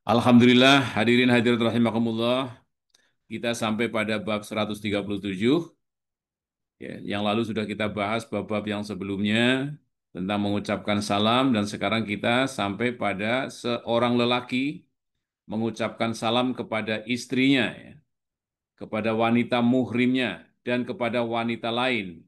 Alhamdulillah, hadirin hadirat rahimakumullah, kita sampai pada bab 137. Ya, yang lalu sudah kita bahas bab-bab yang sebelumnya tentang mengucapkan salam, dan sekarang kita sampai pada seorang lelaki mengucapkan salam kepada istrinya, ya, kepada wanita muhrimnya, dan kepada wanita lain.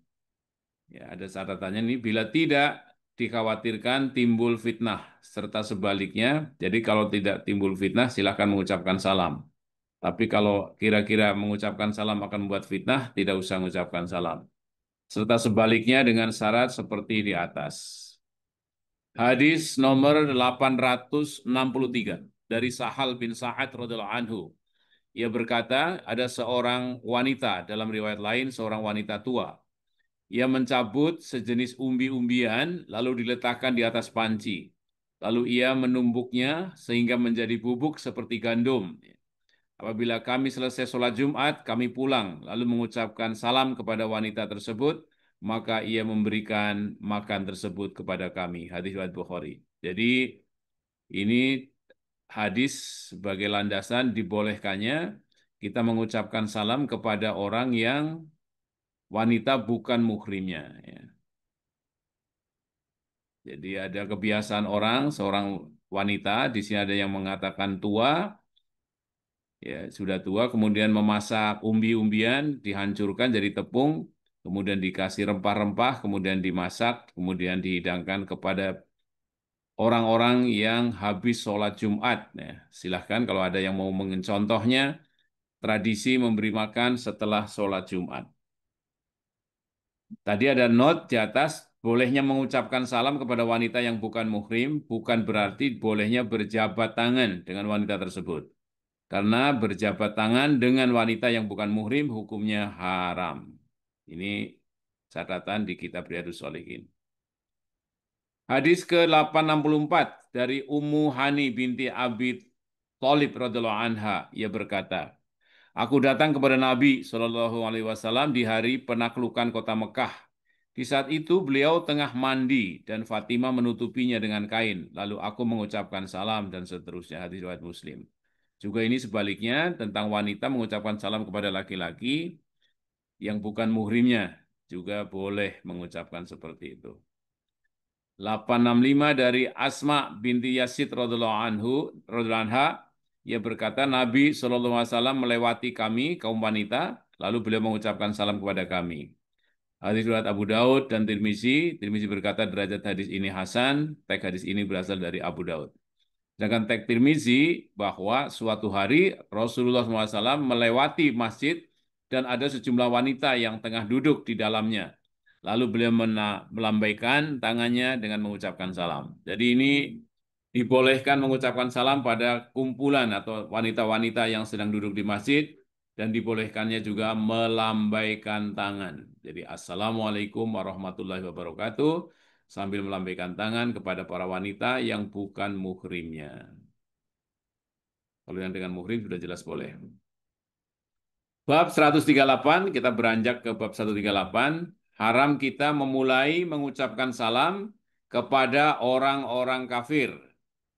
Ya, ada catatannya nih, bila tidak dikhawatirkan timbul fitnah, serta sebaliknya. Jadi kalau tidak timbul fitnah, silakan mengucapkan salam. Tapi kalau kira-kira mengucapkan salam akan membuat fitnah, tidak usah mengucapkan salam. Serta sebaliknya dengan syarat seperti di atas. Hadis nomor 863 dari Sahal bin Sa'ad radhiyallahu anhu. Ia berkata, ada seorang wanita, dalam riwayat lain seorang wanita tua. Ia mencabut sejenis umbi-umbian lalu diletakkan di atas panci. Lalu ia menumbuknya sehingga menjadi bubuk seperti gandum. Apabila kami selesai sholat Jumat, kami pulang, lalu mengucapkan salam kepada wanita tersebut, maka ia memberikan makan tersebut kepada kami. Hadis riwayat Bukhari. Jadi ini hadis sebagai landasan dibolehkannya kita mengucapkan salam kepada orang yang wanita bukan muhrimnya. Ya. Jadi ada kebiasaan orang, seorang wanita, di sini ada yang mengatakan tua, ya sudah tua, kemudian memasak umbi-umbian, dihancurkan jadi tepung, kemudian dikasih rempah-rempah, kemudian dimasak, kemudian dihidangkan kepada orang-orang yang habis sholat Jumat. Ya, silahkan kalau ada yang mau mencontohnya, tradisi memberi makan setelah sholat Jumat. Tadi ada note di atas, bolehnya mengucapkan salam kepada wanita yang bukan muhrim, bukan berarti bolehnya berjabat tangan dengan wanita tersebut. Karena berjabat tangan dengan wanita yang bukan muhrim hukumnya haram. Ini catatan di kitab Riyadhus Shalihin. Hadis ke-864 dari Ummu Hani binti Abi Thalib radhiyallahu anha, ia berkata, aku datang kepada Nabi Shallallahu alaihi wasallam di hari penaklukan kota Mekah. Di saat itu beliau tengah mandi dan Fatimah menutupinya dengan kain. Lalu aku mengucapkan salam dan seterusnya. Hadis riwayat Muslim. Juga ini sebaliknya tentang wanita mengucapkan salam kepada laki-laki yang bukan muhrimnya. Juga boleh mengucapkan seperti itu. 865 dari Asma binti Yazid radhiyallahu anhu radhiyallahu anha, ia berkata Nabi SAW melewati kami kaum wanita, lalu beliau mengucapkan salam kepada kami. Hadis riwayat Abu Daud dan Tirmizi. Tirmizi berkata derajat hadis ini hasan, teks hadis ini berasal dari Abu Daud. Sedangkan teks Tirmizi bahwa suatu hari Rasulullah SAW melewati masjid dan ada sejumlah wanita yang tengah duduk di dalamnya. Lalu beliau melambaikan tangannya dengan mengucapkan salam. Jadi ini dibolehkan mengucapkan salam pada kumpulan atau wanita-wanita yang sedang duduk di masjid, dan dibolehkannya juga melambaikan tangan. Jadi Assalamualaikum warahmatullahi wabarakatuh sambil melambaikan tangan kepada para wanita yang bukan muhrimnya. Kalau yang dengan muhrim sudah jelas boleh. Bab 138, kita beranjak ke bab 138. Haram kita memulai mengucapkan salam kepada orang-orang kafir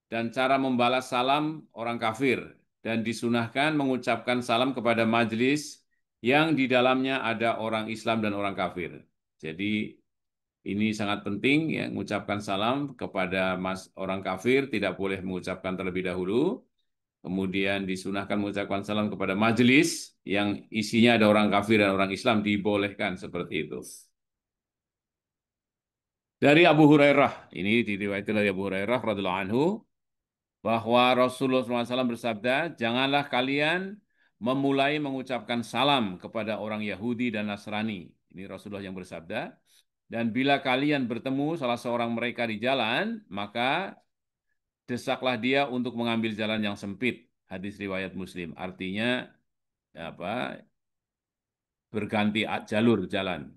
dan cara membalas salam orang kafir. Dan disunahkan mengucapkan salam kepada majelis yang di dalamnya ada orang Islam dan orang kafir. Jadi ini sangat penting ya, mengucapkan salam kepada orang kafir, tidak boleh mengucapkan terlebih dahulu. Kemudian disunahkan mengucapkan salam kepada majelis yang isinya ada orang kafir dan orang Islam, dibolehkan seperti itu. Dari Abu Hurairah, ini diriwayatkan dari Abu Hurairah radhiyallahu anhu, bahwa Rasulullah SAW bersabda, janganlah kalian memulai mengucapkan salam kepada orang Yahudi dan Nasrani. Ini Rasulullah yang bersabda. Dan bila kalian bertemu salah seorang mereka di jalan, maka desaklah dia untuk mengambil jalan yang sempit. Hadis riwayat Muslim. Artinya apa? Berganti jalur jalan.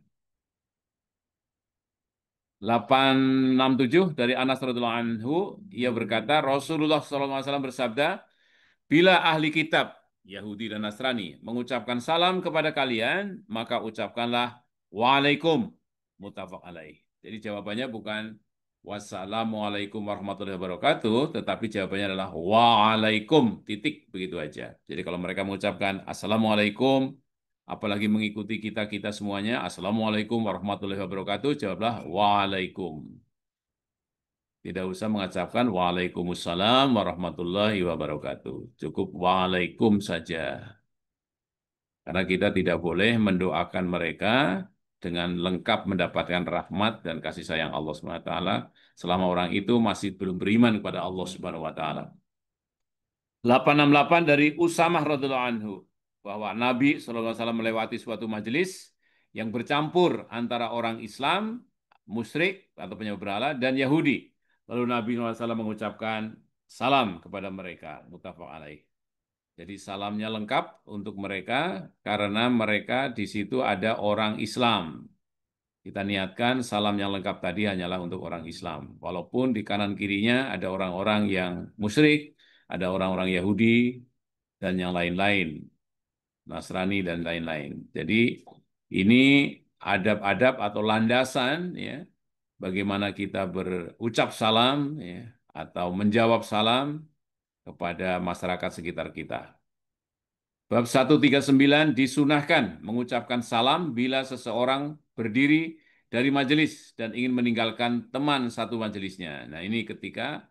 867 dari Anas radhiyallahu anhu, ia berkata Rasulullah SAW bersabda, bila ahli kitab Yahudi dan Nasrani mengucapkan salam kepada kalian, maka ucapkanlah waalaikum, muttafaq alaih. Jadi jawabannya bukan wassalamualaikum warahmatullahi wabarakatuh, tetapi jawabannya adalah waalaikum, titik, begitu aja. Jadi kalau mereka mengucapkan assalamualaikum, apalagi mengikuti kita-kita semuanya, assalamualaikum warahmatullahi wabarakatuh, jawablah waalaikum. Tidak usah mengucapkan waalaikumsalam warahmatullahi wabarakatuh. Cukup waalaikum saja. Karena kita tidak boleh mendoakan mereka dengan lengkap mendapatkan rahmat dan kasih sayang Allah Subhanahu wa taala selama orang itu masih belum beriman kepada Allah Subhanahu wa taala. 868 dari Usamah radhiyallahu anhu bahwa Nabi SAW melewati suatu majelis yang bercampur antara orang Islam, musyrik atau penyembah berhala dan Yahudi. Lalu Nabi SAW mengucapkan salam kepada mereka, muttafaq alaih. Jadi salamnya lengkap untuk mereka karena mereka di situ ada orang Islam. Kita niatkan salam yang lengkap tadi hanyalah untuk orang Islam. Walaupun di kanan kirinya ada orang-orang yang musyrik, ada orang-orang Yahudi, dan yang lain-lain, Nasrani dan lain-lain. Jadi ini adab-adab atau landasan ya, bagaimana kita berucap salam ya, atau menjawab salam kepada masyarakat sekitar kita. Bab 139 disunahkan mengucapkan salam bila seseorang berdiri dari majelis dan ingin meninggalkan teman satu majelisnya. Nah, ini ketika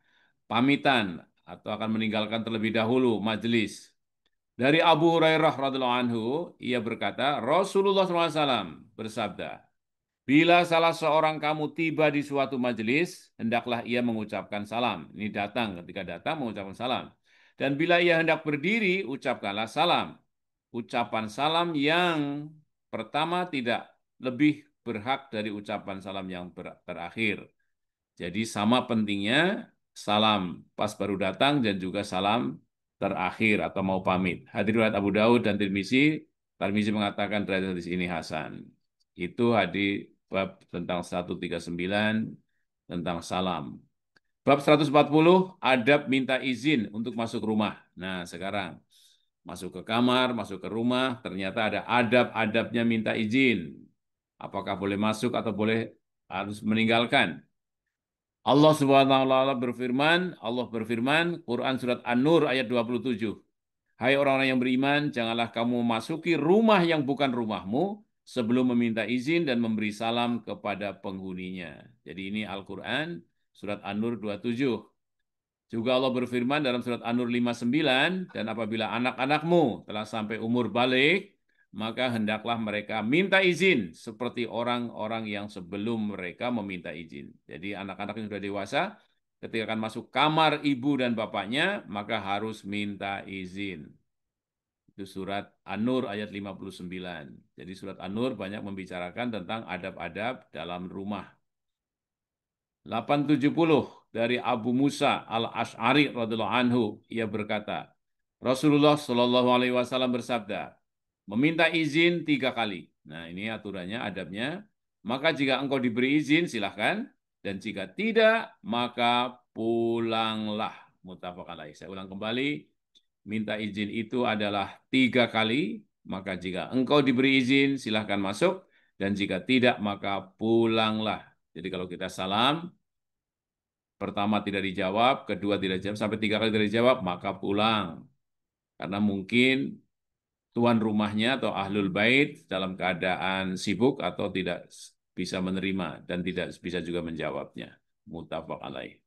pamitan atau akan meninggalkan terlebih dahulu majelis. Dari Abu Hurairah radhiallahu anhu, ia berkata, Rasulullah SAW bersabda, bila salah seorang kamu tiba di suatu majelis, hendaklah ia mengucapkan salam. Ini datang, ketika datang mengucapkan salam. Dan bila ia hendak berdiri, ucapkanlah salam. Ucapan salam yang pertama tidak lebih berhak dari ucapan salam yang terakhir. Jadi sama pentingnya salam pas baru datang dan juga salam terakhir atau mau pamit. Hadis riwayat Abu Daud dan Tirmizi, Tirmizi mengatakan derajat hadis ini hasan. Itu hadis bab tentang 139 tentang salam. Bab 140 adab minta izin untuk masuk rumah. Nah, sekarang masuk ke kamar, masuk ke rumah, ternyata ada adab-adabnya minta izin. Apakah boleh masuk atau boleh harus meninggalkan? Allah Subhanahu wa taala berfirman, Allah berfirman, Quran surat An-Nur ayat 27. Hai orang-orang yang beriman, janganlah kamu memasuki rumah yang bukan rumahmu sebelum meminta izin dan memberi salam kepada penghuninya. Jadi ini Al-Quran surat An-Nur 27. Juga Allah berfirman dalam surat An-Nur 59, dan apabila anak-anakmu telah sampai umur balik, maka hendaklah mereka minta izin seperti orang-orang yang sebelum mereka meminta izin. Jadi anak-anak yang sudah dewasa, ketika akan masuk kamar ibu dan bapaknya, maka harus minta izin. Itu surat An-Nur ayat 59. Jadi surat An-Nur banyak membicarakan tentang adab-adab dalam rumah. 870 dari Abu Musa Al-Asy'ari radhiyallahu anhu, ia berkata, Rasulullah Shallallahu alaihi wasallam bersabda, meminta izin 3 kali. Nah, ini aturannya, adabnya. Maka jika engkau diberi izin, silahkan. Dan jika tidak, maka pulanglah. Muttafaq alaih. Saya ulang kembali. Minta izin itu adalah 3 kali. Maka jika engkau diberi izin, silahkan masuk. Dan jika tidak, maka pulanglah. Jadi kalau kita salam, pertama tidak dijawab, kedua tidak dijawab, sampai 3 kali tidak dijawab, maka pulang. Karena mungkin tuan rumahnya atau ahlul bait dalam keadaan sibuk atau tidak bisa menerima dan tidak bisa juga menjawabnya. Muttafaq alaih.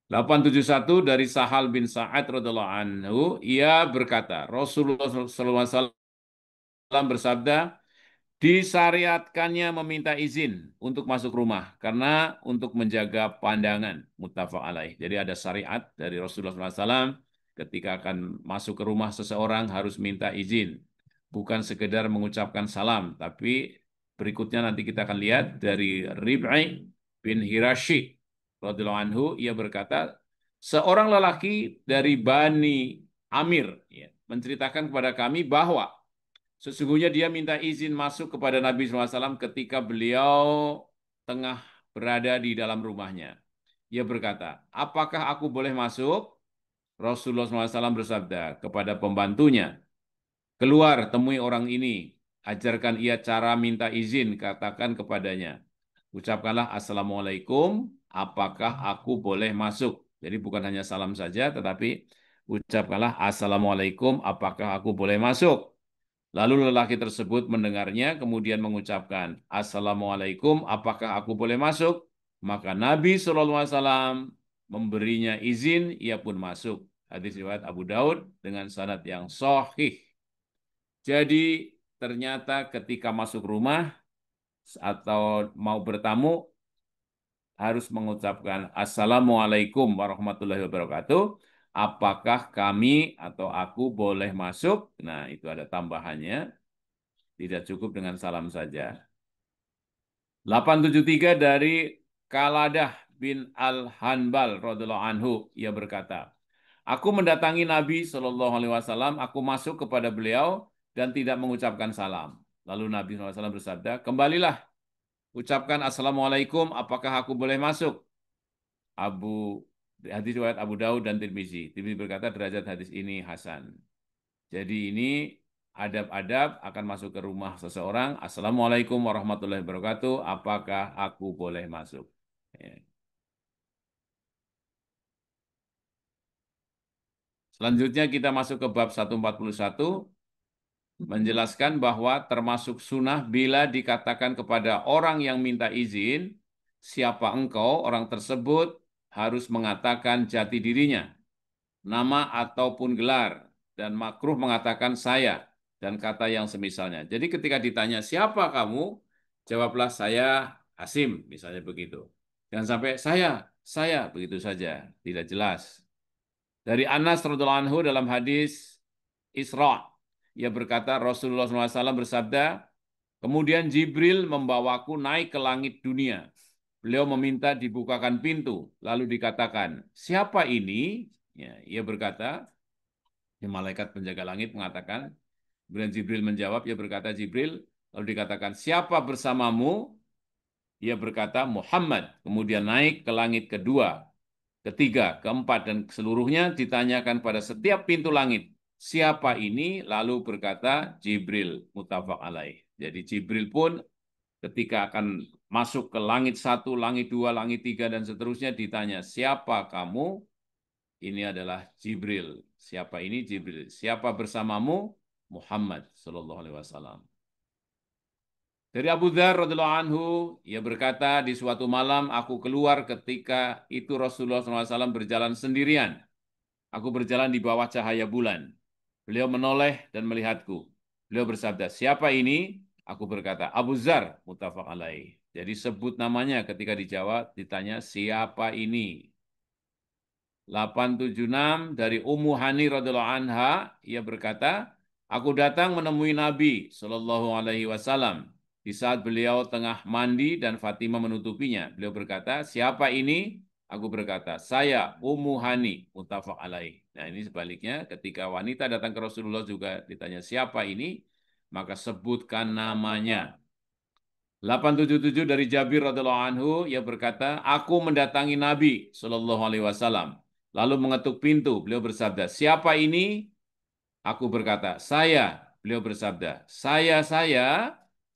871 dari Sahal bin Sa'ad radhiyallahu anhu, ia berkata, Rasulullah SAW bersabda, disyariatkannya meminta izin untuk masuk rumah karena untuk menjaga pandangan. Muttafaq alaih. Jadi ada syariat dari Rasulullah SAW ketika akan masuk ke rumah seseorang harus minta izin. Bukan sekedar mengucapkan salam, tapi berikutnya nanti kita akan lihat dari Rib'i bin Hirashi radhiyallahu anhu, ia berkata, seorang lelaki dari Bani Amir ya, menceritakan kepada kami bahwa sesungguhnya dia minta izin masuk kepada Nabi SAW ketika beliau tengah berada di dalam rumahnya. Ia berkata, apakah aku boleh masuk? Rasulullah SAW bersabda kepada pembantunya, keluar temui orang ini, ajarkan ia cara minta izin, katakan kepadanya, ucapkanlah Assalamualaikum, apakah aku boleh masuk? Jadi bukan hanya salam saja, tetapi ucapkanlah Assalamualaikum, apakah aku boleh masuk? Lalu lelaki tersebut mendengarnya, kemudian mengucapkan Assalamualaikum, apakah aku boleh masuk? Maka Nabi SAW memberinya izin, ia pun masuk. Hadis riwayat Abu Daud dengan sanad yang sahih. Jadi ternyata ketika masuk rumah atau mau bertamu harus mengucapkan Assalamualaikum warahmatullahi wabarakatuh. Apakah kami atau aku boleh masuk? Nah, itu ada tambahannya. Tidak cukup dengan salam saja. 873 dari Kaladah bin Al-Hanbal radhiyallahu anhu, ia berkata, aku mendatangi Nabi Shallallahu alaihi wasallam, aku masuk kepada beliau dan tidak mengucapkan salam. Lalu Nabi SAW bersabda, kembalilah, ucapkan Assalamualaikum, apakah aku boleh masuk? Abu Hadis riwayat Abu Daud dan Tirmizi. Tirmizi berkata derajat hadis ini hasan. Jadi ini adab-adab akan masuk ke rumah seseorang. Assalamualaikum warahmatullahi wabarakatuh. Apakah aku boleh masuk? Ya. Selanjutnya kita masuk ke bab 141, menjelaskan bahwa termasuk sunnah bila dikatakan kepada orang yang minta izin, siapa engkau, orang tersebut harus mengatakan jati dirinya, nama ataupun gelar, dan makruh mengatakan saya, dan kata yang semisalnya. Jadi ketika ditanya siapa kamu, jawablah saya Hasim, misalnya begitu. Jangan sampai saya, begitu saja, tidak jelas. Dari Anas radhiyallahu anhu dalam hadis Isra, ia berkata Rasulullah SAW bersabda, kemudian Jibril membawaku naik ke langit dunia. Beliau meminta dibukakan pintu, lalu dikatakan, siapa ini? Ya, ia berkata, ya, malaikat penjaga langit mengatakan, kemudian Jibril menjawab, ia berkata Jibril, lalu dikatakan, siapa bersamamu? Ia berkata Muhammad, kemudian naik ke langit kedua, ketiga, keempat, dan seluruhnya ditanyakan pada setiap pintu langit. Siapa ini? Lalu berkata Jibril, muttafaq alaih. Jadi Jibril pun ketika akan masuk ke langit satu, langit dua, langit tiga, dan seterusnya ditanya, siapa kamu? Ini adalah Jibril. Siapa ini? Jibril. Siapa bersamamu? Muhammad Sallallahu Alaihi Wasallam. Dari Abu Dzar radhiyallahu anhu, ia berkata, di suatu malam aku keluar ketika itu Rasulullah SAW berjalan sendirian. Aku berjalan di bawah cahaya bulan. Beliau menoleh dan melihatku. Beliau bersabda, siapa ini? Aku berkata, Abu Dzar, muttafaq alaih. Jadi sebut namanya ketika dijawab, ditanya, siapa ini? 876 dari Ummu Hani radhiyallahu anha, ia berkata, aku datang menemui Nabi Shallallahu alaihi wasallam di saat beliau tengah mandi dan Fatimah menutupinya. Beliau berkata, siapa ini? Aku berkata, saya Ummu Hani, muttafaq alaih. Nah, ini sebaliknya ketika wanita datang ke Rasulullah juga ditanya siapa ini, maka sebutkan namanya. 877 dari Jabir radhiyallahu anhu, ia berkata, aku mendatangi Nabi Shallallahu alaihi wasallam lalu mengetuk pintu. Beliau bersabda, siapa ini? Aku berkata, saya. Beliau bersabda, saya.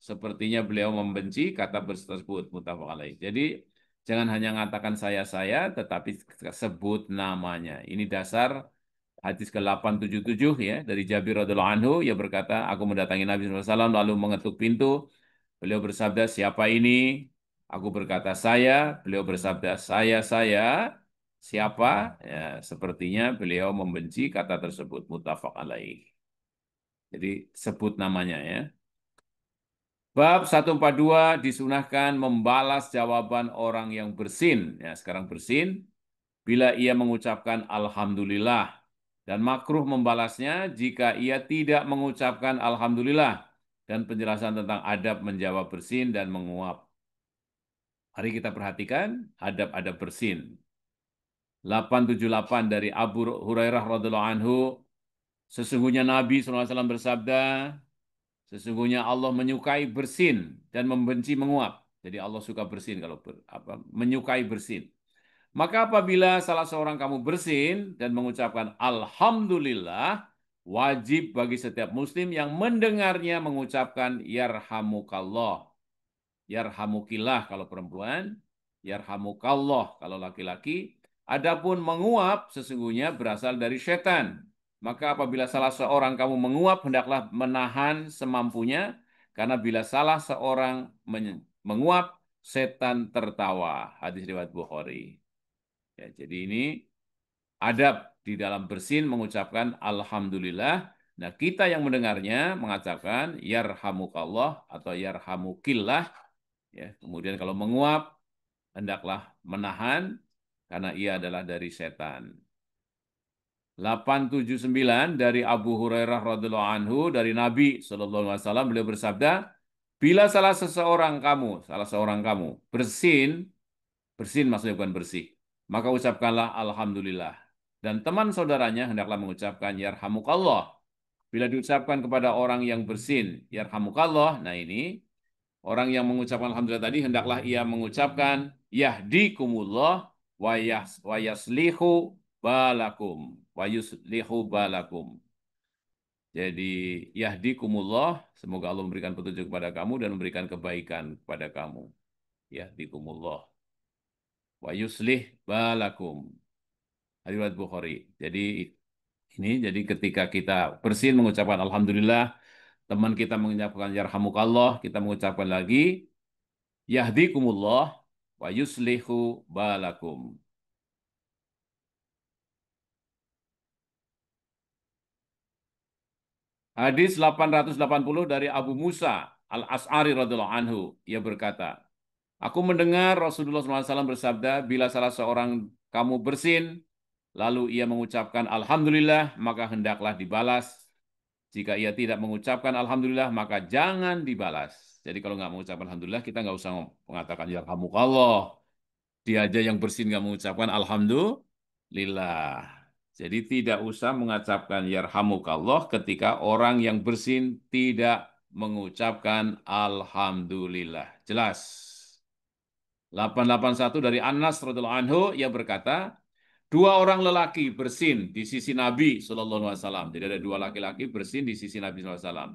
Sepertinya beliau membenci kata tersebut, muttafaq alaih. Jadi jangan hanya mengatakan saya, tetapi sebut namanya. Ini dasar hadis ke-877 ya dari Jabir radhiyallahu anhu, ia berkata, aku mendatangi Nabi SAW lalu mengetuk pintu. Beliau bersabda, siapa ini? Aku berkata, saya. Beliau bersabda, saya. Siapa? Ya, sepertinya beliau membenci kata tersebut. Muttafaq alaih. Jadi sebut namanya ya. Bab 142 disunahkan membalas jawaban orang yang bersin. Ya, sekarang bersin. Bila ia mengucapkan Alhamdulillah. Dan makruh membalasnya jika ia tidak mengucapkan Alhamdulillah. Dan penjelasan tentang adab menjawab bersin dan menguap. Mari kita perhatikan adab-adab bersin. 878 dari Abu Hurairah radhiallahu anhu, sesungguhnya Nabi SAW bersabda, sesungguhnya Allah menyukai bersin dan membenci menguap. Jadi Allah suka bersin kalau menyukai bersin. Maka apabila salah seorang kamu bersin dan mengucapkan Alhamdulillah, wajib bagi setiap muslim yang mendengarnya mengucapkan Yarhamukallah, Yarhamukillah kalau perempuan, yarhamukallah kalau laki-laki. Adapun menguap sesungguhnya berasal dari setan. Maka apabila salah seorang kamu menguap, hendaklah menahan semampunya, karena bila salah seorang menguap, setan tertawa. Hadis riwayat Bukhari. Ya, jadi ini adab di dalam bersin mengucapkan alhamdulillah. Nah, kita yang mendengarnya mengatakan yarhamukallah atau yarhamukillah. Ya, kemudian kalau menguap, hendaklah menahan karena ia adalah dari setan. 879 dari Abu Hurairah radhiallahu anhu dari Nabi Shallallahu alaihi wasallam, beliau bersabda, bila salah seorang kamu bersin, bersin maksudnya bukan bersih, maka ucapkanlah alhamdulillah. Dan teman saudaranya hendaklah mengucapkan yarhamukallah. Bila diucapkan kepada orang yang bersin yarhamukallah, nah ini orang yang mengucapkan alhamdulillah tadi hendaklah ia mengucapkan yahdikumullah wa yaslihu balakum wa yuslihu balakum. Jadi yahdikumullah, semoga Allah memberikan petunjuk kepada kamu dan memberikan kebaikan kepada kamu. Yahdikumullah wa yuslih balakum. Riwayat Bukhari. Jadi jadi ketika kita bersin mengucapkan alhamdulillah, teman kita mengucapkan yarhamukallah, kita mengucapkan lagi yahdikumullah wa yuslihu balakum. Hadis 880 dari Abu Musa Al-As'ari radhiyallahu anhu. Ia berkata, aku mendengar Rasulullah SAW bersabda, bila salah seorang kamu bersin, lalu ia mengucapkan alhamdulillah, maka hendaklah dibalas. Jika ia tidak mengucapkan alhamdulillah, maka jangan dibalas. Jadi kalau nggak mengucapkan alhamdulillah, kita nggak usah mengatakan yarhamukallah. Dia aja yang bersin nggak mengucapkan alhamdulillah. Jadi tidak usah mengucapkan yarhamukallah ketika orang yang bersin tidak mengucapkan alhamdulillah. Jelas. 881 dari Anas radhiyallahu anhu, ia berkata, dua orang lelaki bersin di sisi Nabi Shallallahu Alaihi Wasallam. Jadi ada dua laki-laki bersin di sisi Nabi Shallallahu Alaihi Wasallam.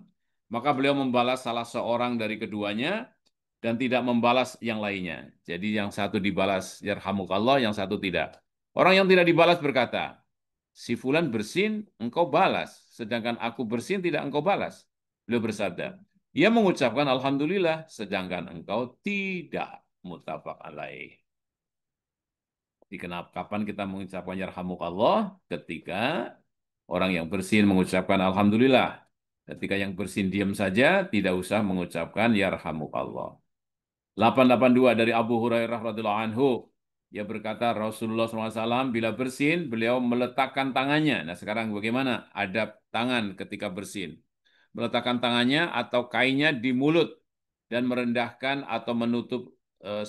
Maka beliau membalas salah seorang dari keduanya dan tidak membalas yang lainnya. Jadi yang satu dibalas yarhamukallah, yang satu tidak. Orang yang tidak dibalas berkata, si fulan bersin, engkau balas, sedangkan aku bersin tidak engkau balas. Beliau bersabda, ia mengucapkan alhamdulillah, sedangkan engkau tidak. Muttafaq alaih. Jadi kapan kita mengucapkan yarhamukallah? Ketika orang yang bersin mengucapkan alhamdulillah. Ketika yang bersin diam saja, tidak usah mengucapkan yarhamukallah. 882 dari Abu Hurairah radhiyallahu anhu. Dia berkata Rasulullah SAW bila bersin, beliau meletakkan tangannya. Nah sekarang bagaimana adab tangan ketika bersin? Meletakkan tangannya atau kainnya di mulut dan merendahkan atau menutup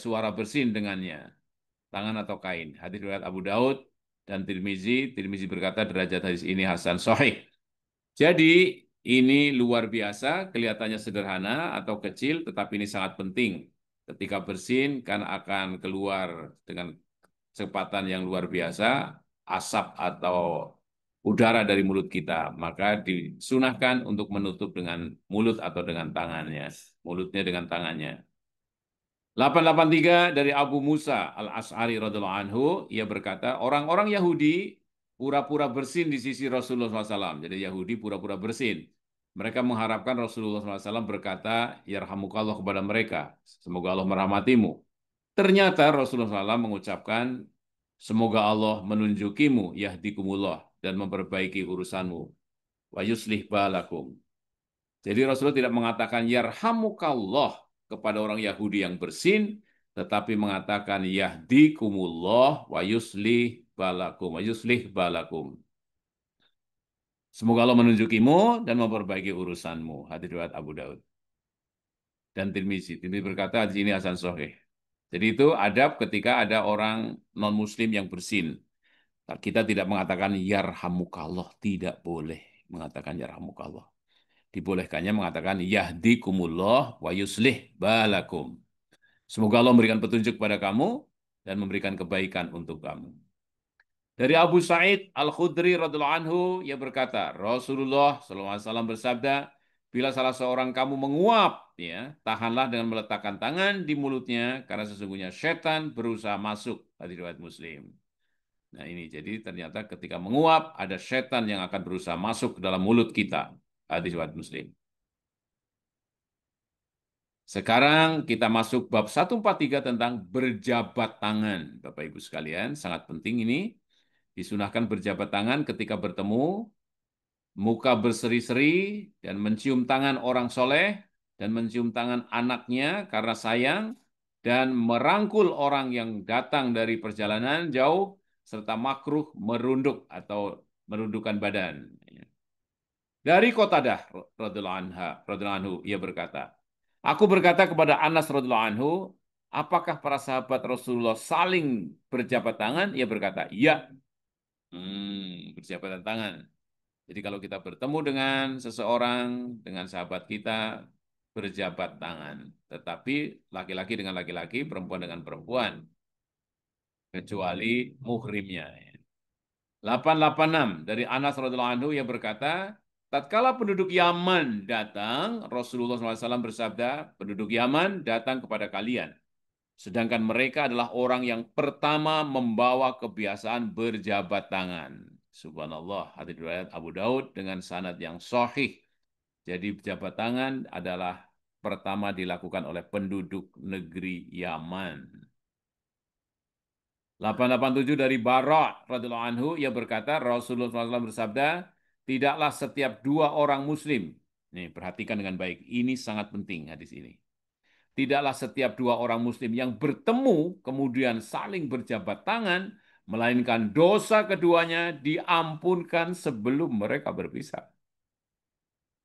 suara bersin dengannya. Tangan atau kain. Hadis riwayat Abu Daud dan Tirmizi. Tirmizi berkata derajat hadis ini hasan sahih. Jadi ini luar biasa, kelihatannya sederhana atau kecil, tetapi ini sangat penting. Ketika bersin kan akan keluar dengan kecepatan yang luar biasa, asap atau udara dari mulut kita. Maka disunahkan untuk menutup dengan mulut atau dengan tangannya. Mulutnya dengan tangannya. 883 dari Abu Musa Al-As'ari radhiyallahu anhu, ia berkata, orang-orang Yahudi pura-pura bersin di sisi Rasulullah SAW. Jadi Yahudi pura-pura bersin. Mereka mengharapkan Rasulullah SAW berkata, yarhamukallah kepada mereka. Semoga Allah merahmatimu. Ternyata Rasulullah SAW mengucapkan, semoga Allah menunjukimu, yahdikumullah, dan memperbaiki urusanmu. Wa yuslih balakum. Jadi Rasulullah tidak mengatakan yarhamukallah kepada orang Yahudi yang bersin, tetapi mengatakan yahdikumullah wa yuslih balakum, wa yuslih balakum. Semoga Allah menunjukimu dan memperbaiki urusanmu. Hadis riwayat Abu Daud dan Tirmizi. Tirmizi berkata di sini hasan sahih. Jadi itu adab ketika ada orang non-muslim yang bersin. Kita tidak mengatakan yarhamukallah, tidak boleh mengatakan yarhamukallah. Dibolehkannya mengatakan yahdikumullah wa yuslih balakum. Semoga Allah memberikan petunjuk kepada kamu dan memberikan kebaikan untuk kamu. Dari Abu Sa'id Al-Khudri radhiyallahu anhu, ia berkata, Rasulullah SAW bersabda, Bila salah seorang kamu menguap, ya, tahanlah dengan meletakkan tangan di mulutnya, karena sesungguhnya setan berusaha masuk. Hadis riwayat Muslim. Nah ini, jadi ternyata ketika menguap, ada setan yang akan berusaha masuk ke dalam mulut kita. Hadis riwayat Muslim. Sekarang kita masuk bab 143 tentang berjabat tangan. Bapak Ibu sekalian, sangat penting ini. Disunahkan berjabat tangan ketika bertemu, muka berseri-seri, dan mencium tangan orang soleh, dan mencium tangan anaknya karena sayang, dan merangkul orang yang datang dari perjalanan jauh, serta makruh merunduk atau merundukkan badan. Dari Qatadah radhiyallahu anhu, ia berkata, aku berkata kepada Anas radhiyallahu anhu, apakah para sahabat Rasulullah saling berjabat tangan? Ia berkata, iya. Berjabat tangan. Jadi kalau kita bertemu dengan seseorang, dengan sahabat kita, berjabat tangan. Tetapi laki-laki dengan laki-laki, perempuan dengan perempuan. Kecuali muhrimnya. 886 dari Anas radhiyallahu anhu yang berkata, tatkala penduduk Yaman datang, Rasulullah SAW bersabda, penduduk Yaman datang kepada kalian. Sedangkan mereka adalah orang yang pertama membawa kebiasaan berjabat tangan. Subhanallah, hadits riwayat Abu Daud dengan sanad yang sahih. Jadi berjabat tangan adalah pertama dilakukan oleh penduduk negeri Yaman. 887 dari Bara radhiyallahu anhu, ia berkata Rasulullah SAW bersabda, tidaklah setiap dua orang muslim. Nih, perhatikan dengan baik. Ini sangat penting hadis ini. Tidaklah setiap dua orang muslim yang bertemu kemudian saling berjabat tangan, melainkan dosa keduanya diampunkan sebelum mereka berpisah.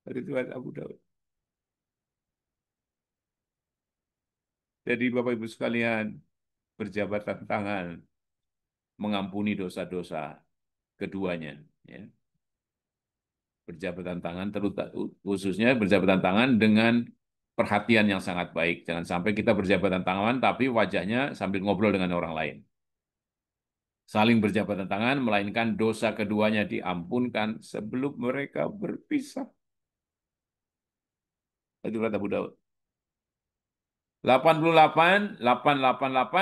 Dari riwayat Abu Daud. Jadi Bapak Ibu sekalian, berjabatan tangan mengampuni dosa-dosa keduanya. Ya. Berjabatan tangan, khususnya berjabatan tangan dengan perhatian yang sangat baik. Jangan sampai kita berjabatan tangan, tapi wajahnya sambil ngobrol dengan orang lain. Saling berjabatan tangan, melainkan dosa keduanya diampunkan sebelum mereka berpisah. Itu kata Abu Daud. 888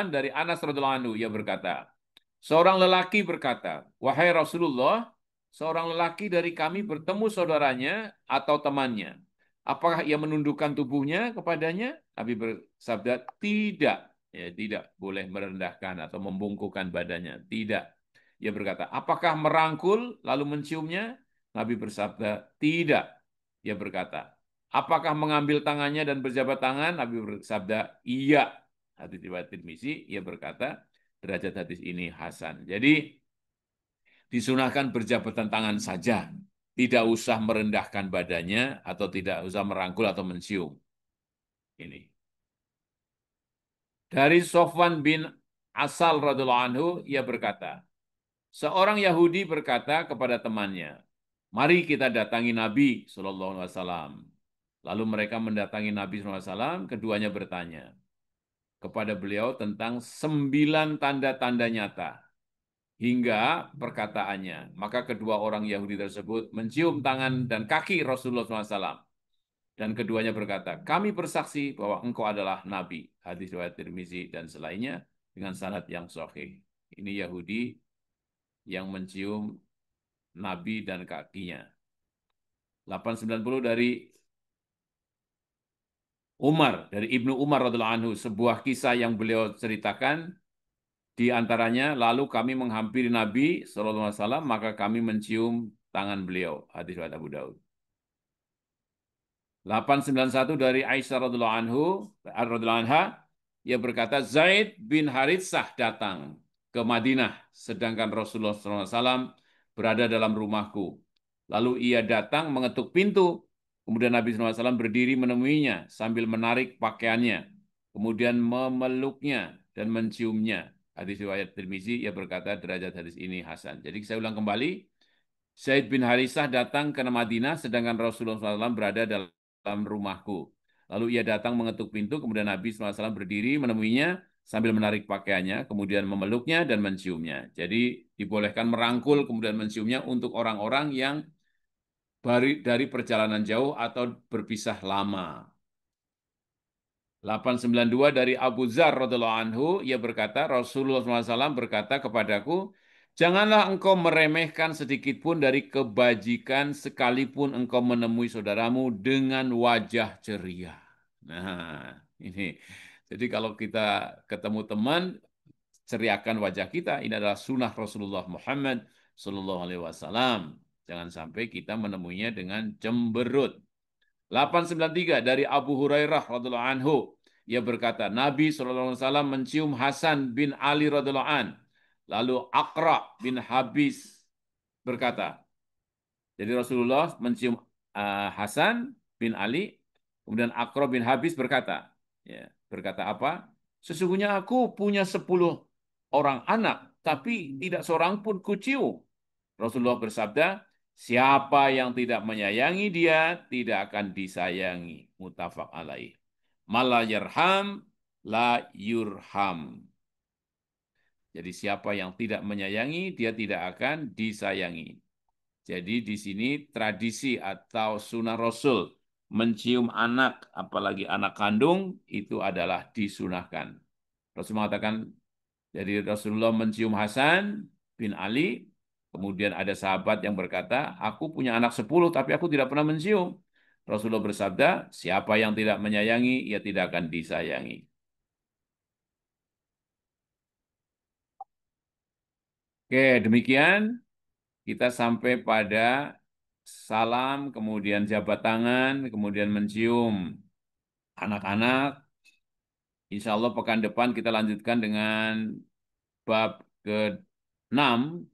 dari Anas radhiyallahu anhu, ia berkata, seorang lelaki berkata, wahai Rasulullah, seorang lelaki dari kami bertemu saudaranya atau temannya. Apakah ia menundukkan tubuhnya kepadanya? Nabi bersabda, tidak. Ya, tidak boleh merendahkan atau membungkukkan badannya. Tidak. Ia berkata, apakah merangkul lalu menciumnya? Nabi bersabda, tidak. Ia berkata, apakah mengambil tangannya dan berjabat tangan? Nabi bersabda, iya. Hadis riwayat Tirmizi, ia berkata, derajat hadis ini hasan. Jadi disunahkan berjabatan tangan saja, tidak usah merendahkan badannya atau tidak usah merangkul atau mencium. Ini. Dari Sofwan bin Asal radhiyallahu anhu, ia berkata, seorang Yahudi berkata kepada temannya, mari kita datangi Nabi SAW. Lalu mereka mendatangi Nabi SAW, keduanya bertanya kepada beliau tentang 9 tanda-tanda nyata hingga perkataannya. Maka kedua orang Yahudi tersebut mencium tangan dan kaki Rasulullah SAW. Dan keduanya berkata, kami bersaksi bahwa engkau adalah Nabi. Hadis riwayat Tirmizi dan selainnya dengan sanad yang sahih. Ini Yahudi yang mencium Nabi dan kakinya. 890 dari Umar, dari Ibnu Umar radhiyallahu anhu, sebuah kisah yang beliau ceritakan. Di antaranya, lalu kami menghampiri Nabi SAW, maka kami mencium tangan beliau. Hadis riwayat Abu Daud. 891 dari Aisyah radhiyallahu anha, ia berkata, Zaid bin Haritsah datang ke Madinah, sedangkan Rasulullah SAW berada dalam rumahku. Lalu ia datang mengetuk pintu, kemudian Nabi SAW berdiri menemuinya sambil menarik pakaiannya, kemudian memeluknya dan menciumnya. Hadis riwayat Tirmizi, ia berkata derajat hadis ini hasan. Jadi saya ulang kembali, Zaid bin Haritsah datang ke Madinah, sedangkan Rasulullah SAW berada dalam rumahku. Lalu ia datang mengetuk pintu, kemudian Nabi SAW berdiri menemuinya sambil menarik pakaiannya, kemudian memeluknya dan menciumnya. Jadi dibolehkan merangkul kemudian menciumnya untuk orang-orang yang dari perjalanan jauh atau berpisah lama. 892 dari Abu Dzar radhiyallahu anhu, ia berkata, Rasulullah SAW berkata kepadaku, janganlah engkau meremehkan sedikit pun dari kebajikan sekalipun engkau menemui saudaramu dengan wajah ceria. Nah, ini. Jadi kalau kita ketemu teman, ceriakan wajah kita. Ini adalah sunnah Rasulullah Muhammad Sallallahu Alaihi Wasallam. Jangan sampai kita menemuinya dengan cemberut. 893 dari Abu Hurairah radhiallahu anhu. Ia berkata, Nabi SAW mencium Hasan bin Ali radhiallahu an. Lalu Aqra bin Habis berkata, jadi Rasulullah mencium Hasan bin Ali, kemudian Aqra bin Habis berkata, ya, berkata apa? Sesungguhnya aku punya 10 orang anak, tapi tidak seorang pun kucium. Rasulullah bersabda, siapa yang tidak menyayangi dia, tidak akan disayangi. Muttafaq alaih. Mala yarham, la yurham. Jadi siapa yang tidak menyayangi, dia tidak akan disayangi. Jadi di sini tradisi atau sunnah Rasul mencium anak, apalagi anak kandung, itu adalah disunahkan. Rasul mengatakan, jadi Rasulullah mencium Hasan bin Ali, kemudian ada sahabat yang berkata, aku punya anak 10, tapi aku tidak pernah mencium. Rasulullah bersabda, siapa yang tidak menyayangi, ia tidak akan disayangi. Oke, demikian kita sampai pada salam, kemudian jabat tangan, kemudian mencium anak-anak. Insya Allah pekan depan kita lanjutkan dengan bab ke-6,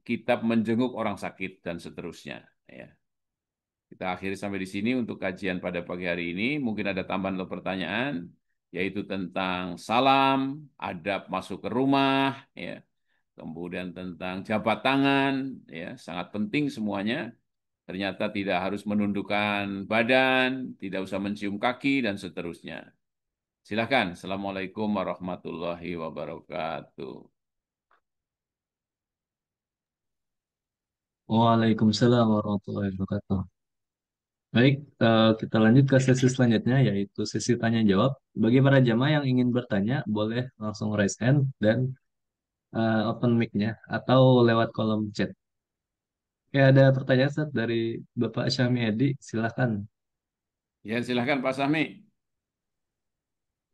kitab menjenguk orang sakit dan seterusnya. Ya. Kita akhiri sampai di sini untuk kajian pada pagi hari ini. Mungkin ada tambahan atau pertanyaan, yaitu tentang salam, adab masuk ke rumah, ya. Kemudian tentang jabat tangan, ya, sangat penting semuanya. Ternyata tidak harus menundukkan badan, tidak usah mencium kaki, dan seterusnya. Silakan. Assalamualaikum warahmatullahi wabarakatuh. Waalaikumsalam warahmatullahi wabarakatuh. Baik, kita lanjut ke sesi selanjutnya, yaitu sesi tanya jawab. Bagi para jamaah yang ingin bertanya, boleh langsung raise hand dan open mic-nya atau lewat kolom chat. Oke, ada pertanyaan Ustaz, dari Bapak Syami Edi, silahkan. Ya, silakan Pak Sami.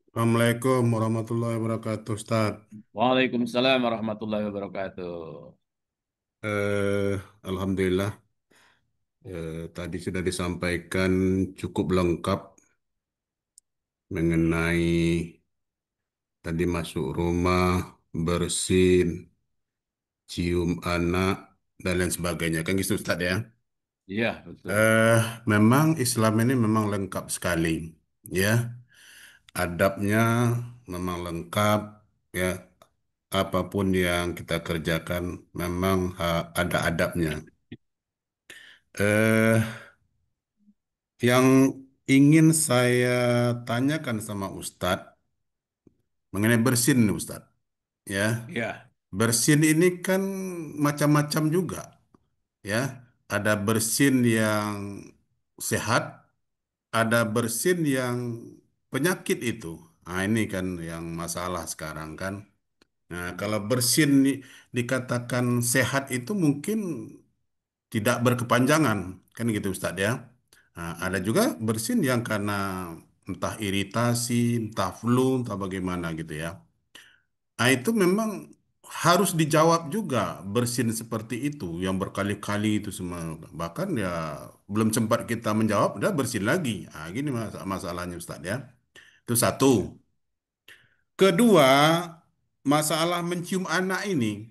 Assalamualaikum warahmatullahi wabarakatuh, Ustaz. Waalaikumsalam warahmatullahi wabarakatuh. Alhamdulillah, tadi sudah disampaikan cukup lengkap mengenai tadi masuk rumah, bersin, cium anak, dan lain sebagainya. Kan gitu, Ustaz ya. Iya, betul. Eh, Memang Islam ini memang lengkap sekali, ya. Adabnya memang lengkap, ya. Apapun yang kita kerjakan memang ada adabnya. Eh, yang ingin saya tanyakan sama Ustadz mengenai bersin nih Ustadz, ya. Iya, Bersin ini kan macam-macam juga, ya. Ada bersin yang sehat, ada bersin yang penyakit itu. Nah, ini kan yang masalah sekarang kan. Nah, kalau bersin dikatakan sehat itu mungkin tidak berkepanjangan, kan gitu Ustadz ya. Nah, ada juga bersin yang karena entah iritasi, entah flu, entah bagaimana gitu ya. Nah, itu memang harus dijawab juga bersin seperti itu yang berkali-kali itu semua. Bahkan ya belum sempat kita menjawab, udah bersin lagi. Nah, gini masalahnya Ustadz ya. Itu satu. iya. Kedua, masalah mencium anak ini.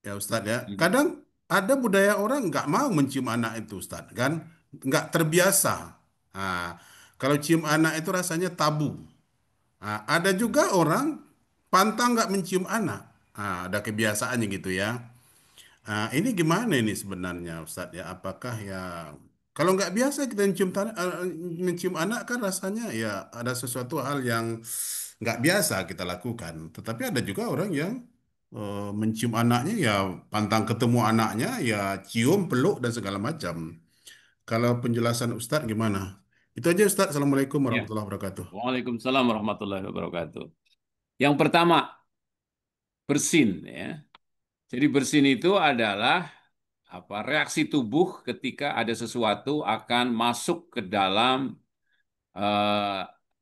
Ya Ustadz ya, Hmm. kadang ada budaya orang nggak mau mencium anak itu Ustadz kan, nggak terbiasa. Nah, kalau cium anak itu rasanya tabu. Nah, ada juga orang pantang nggak mencium anak. Nah, ada kebiasaannya gitu ya. Nah, ini gimana ini sebenarnya Ustadz ya? Apakah ya kalau nggak biasa kita mencium anak kan rasanya ya ada sesuatu hal yang nggak biasa kita lakukan. Tetapi ada juga orang yang mencium anaknya ya pantang ketemu anaknya ya cium, peluk dan segala macam. Kalau penjelasan Ustadz gimana? Itu aja Ustadz. Assalamualaikum Ya. warahmatullahi wabarakatuh. Waalaikumsalam warahmatullahi wabarakatuh. Yang pertama, bersin ya. Jadi bersin itu adalah apa reaksi tubuh ketika ada sesuatu akan masuk ke dalam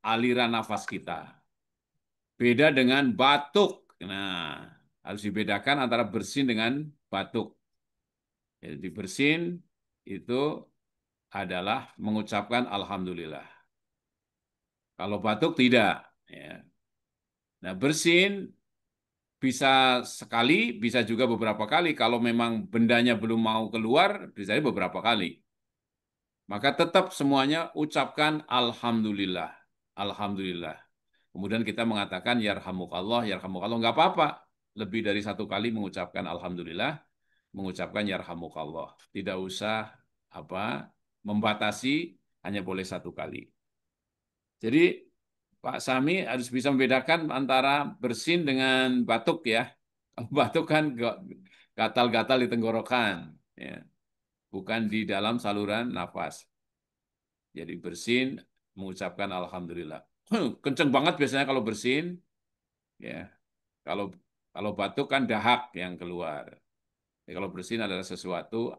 aliran nafas kita. Beda dengan batuk. Nah, harus dibedakan antara bersin dengan batuk. Jadi bersin itu adalah mengucapkan alhamdulillah. Kalau batuk tidak. Ya. Nah, bersin bisa sekali, bisa juga beberapa kali. Kalau memang bendanya belum mau keluar, bisa beberapa kali. Maka tetap semuanya ucapkan alhamdulillah. Alhamdulillah. Kemudian kita mengatakan yarhamukallah, yarhamukallah. Nggak apa-apa. Lebih dari satu kali mengucapkan alhamdulillah, mengucapkan yarhamukallah. Tidak usah apa membatasi, hanya boleh satu kali. Jadi Pak Sami harus bisa membedakan antara bersin dengan batuk ya. Kalau batuk kan gatal-gatal di tenggorokan, ya. Bukan di dalam saluran nafas. Jadi bersin mengucapkan alhamdulillah. Kenceng banget biasanya kalau bersin, ya. Kalau kalau batuk kan dahak yang keluar. Jadi kalau bersin adalah sesuatu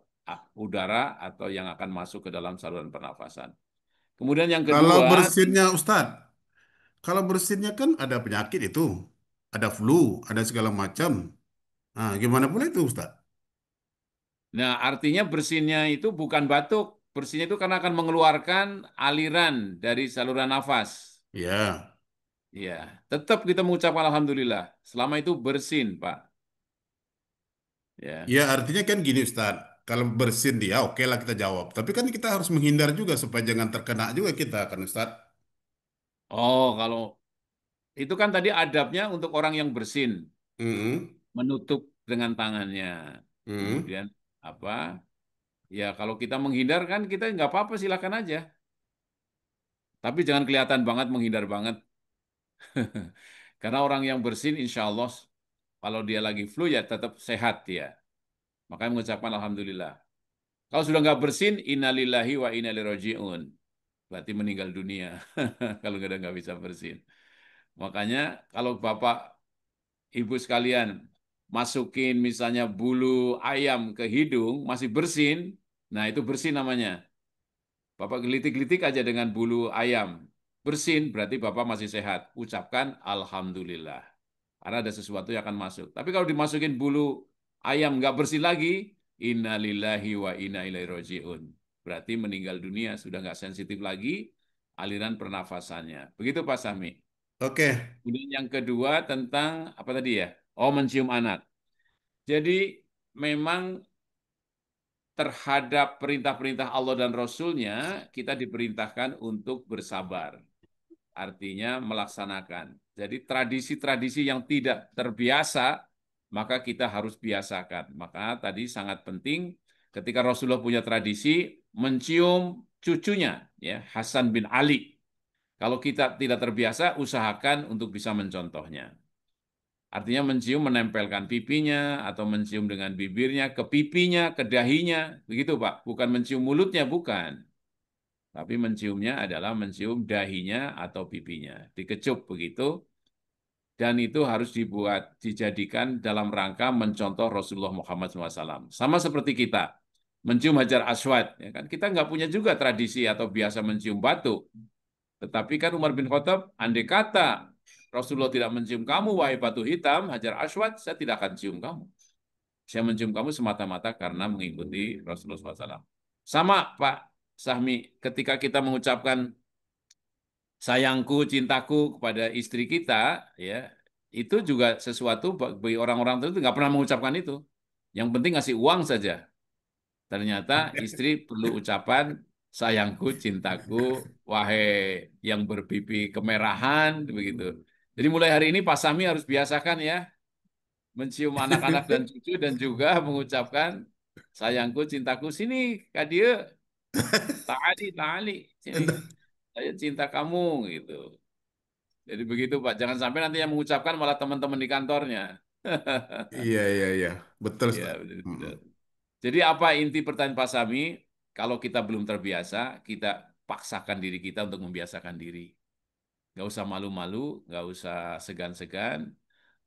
udara atau yang akan masuk ke dalam saluran pernafasan. Kemudian yang Kalau kedua, bersinnya Ustadz, kalau bersinnya kan ada penyakit itu, ada flu, ada segala macam. Nah, gimana pula itu Ustadz? nah artinya bersinnya itu bukan batuk. Bersinnya itu karena akan mengeluarkan aliran dari saluran nafas. Ya, Ya, tetap kita mengucapkan alhamdulillah. Selama itu bersin, Pak. Ya. ya artinya kan gini Ustadz. Kalau bersin dia, oke lah kita jawab. Tapi kan kita harus menghindar juga supaya jangan terkena juga kita kan Ustadz. Oh, kalau itu kan tadi adabnya untuk orang yang bersin, Mm-mm. menutup dengan tangannya. Mm-mm. Kemudian apa? Ya, kalau kita menghindar kan kita nggak apa-apa, silakan aja. Tapi jangan kelihatan banget menghindar banget. Karena orang yang bersin, insya Allah, kalau dia lagi flu ya tetap sehat dia. Makanya mengucapkan alhamdulillah. Kalau sudah nggak bersin, innalillahi wa inna ilaihi raji'un. Berarti meninggal dunia. Kalau nggak bisa bersin. Makanya kalau Bapak Ibu sekalian masukin misalnya bulu ayam ke hidung masih bersin, nah itu bersin namanya. Bapak gelitik-gelitik aja dengan bulu ayam. Bersin berarti Bapak masih sehat. Ucapkan alhamdulillah. Karena ada sesuatu yang akan masuk. Tapi kalau dimasukin bulu ayam nggak bersih lagi, innalillahi wa inna ilaihi raji'un. Berarti meninggal dunia, sudah nggak sensitif lagi aliran pernafasannya. Begitu Pak Sami. Oke. Kemudian yang kedua tentang apa tadi ya? Oh, mencium anak. Jadi memang terhadap perintah-perintah Allah dan Rasul-Nya, kita diperintahkan untuk bersabar. Artinya melaksanakan. Jadi tradisi-tradisi yang tidak terbiasa, maka kita harus biasakan. Maka tadi sangat penting ketika Rasulullah punya tradisi mencium cucunya, ya Hasan bin Ali. Kalau kita tidak terbiasa, usahakan untuk bisa mencontohnya. Artinya mencium menempelkan pipinya atau mencium dengan bibirnya ke pipinya, ke dahinya. Begitu Pak, bukan mencium mulutnya, bukan. Tapi menciumnya adalah mencium dahinya atau pipinya. Dikecup begitu. Dan itu harus dijadikan dalam rangka mencontoh Rasulullah Muhammad SAW. Sama seperti kita, mencium Hajar Aswad. Ya kan? Kita nggak punya juga tradisi atau biasa mencium batu. Tetapi kan Umar bin Khattab, andai kata Rasulullah tidak mencium kamu, wahai batu hitam, Hajar Aswad, saya tidak akan cium kamu. Saya mencium kamu semata-mata karena mengikuti Rasulullah SAW. Sama Pak Sahmi, ketika kita mengucapkan sayangku, cintaku kepada istri kita, ya itu juga sesuatu bagi orang-orang tertentu nggak pernah mengucapkan itu. Yang penting ngasih uang saja. Ternyata istri perlu ucapan sayangku, cintaku, wahai yang berpipi kemerahan, begitu. Jadi mulai hari ini Pak Sami harus biasakan ya, mencium anak-anak dan cucu dan juga mengucapkan sayangku, cintaku, sini, Kak Dia, Ta'ali, Ta'ali, sini, saya cinta kamu, gitu. Jadi begitu Pak, jangan sampai nanti yang mengucapkan malah teman-teman di kantornya. Iya, iya, iya. Betul, Ya, Ustaz. Mm-mm. betul. Jadi apa inti pertanyaan Pak Sami? kalau kita belum terbiasa, kita paksakan diri kita untuk membiasakan diri. Nggak usah malu-malu, nggak usah segan-segan,